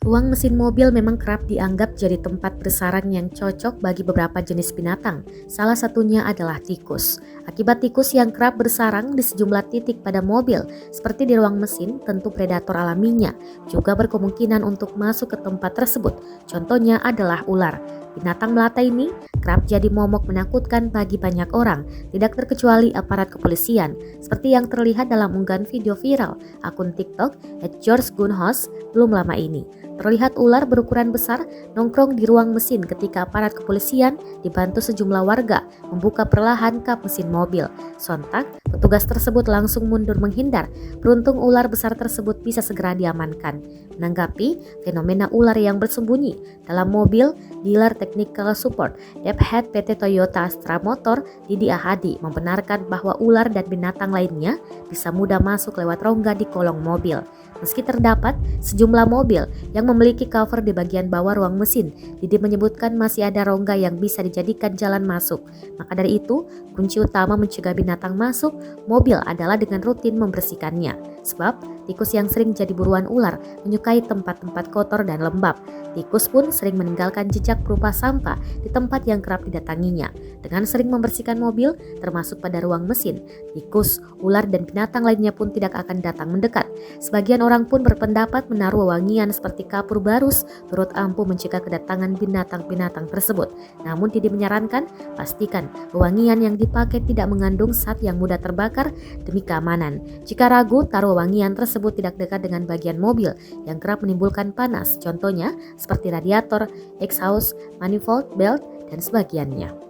Ruang mesin mobil memang kerap dianggap jadi tempat bersarang yang cocok bagi beberapa jenis binatang. Salah satunya adalah tikus. Akibat tikus yang kerap bersarang di sejumlah titik pada mobil, seperti di ruang mesin, tentu predator alaminya juga berkemungkinan untuk masuk ke tempat tersebut. Contohnya adalah ular. Binatang melata ini kerap jadi momok menakutkan bagi banyak orang, tidak terkecuali aparat kepolisian, seperti yang terlihat dalam unggahan video viral akun TikTok @georgegunhouse belum lama ini. Terlihat ular berukuran besar nongkrong di ruang mesin ketika aparat kepolisian dibantu sejumlah warga membuka perlahan kap mesin mobil. Sontak, petugas tersebut langsung mundur menghindar. Beruntung ular besar tersebut bisa segera diamankan. Menanggapi fenomena ular yang bersembunyi dalam mobil, dealer technical support Dev Head PT Toyota Astra Motor Didi Ahadi membenarkan bahwa ular dan binatang lainnya bisa mudah masuk lewat rongga di kolong mobil. Meski terdapat sejumlah mobil yang memiliki cover di bagian bawah ruang mesin, Didi menyebutkan masih ada rongga yang bisa dijadikan jalan masuk. Maka dari itu, kunci utama mencegah binatang masuk mobil adalah dengan rutin membersihkannya. Sebab tikus yang sering jadi buruan ular menyukai tempat-tempat kotor dan lembab. Tikus pun sering meninggalkan jejak berupa sampah di tempat yang kerap didatanginya. Dengan sering membersihkan mobil, termasuk pada ruang mesin, tikus, ular, dan binatang lainnya pun tidak akan datang mendekat. Sebagian orang pun berpendapat menaruh wewangian seperti kapur barus turut ampuh mencegah kedatangan binatang-binatang tersebut. Namun Didi menyarankan, pastikan wewangian yang dipakai tidak mengandung zat yang mudah terbakar demi keamanan. Jika ragu, taruh wewangian tersebut tidak dekat dengan bagian mobil yang kerap menimbulkan panas, contohnya seperti radiator, exhaust, manifold, belt, dan sebagiannya.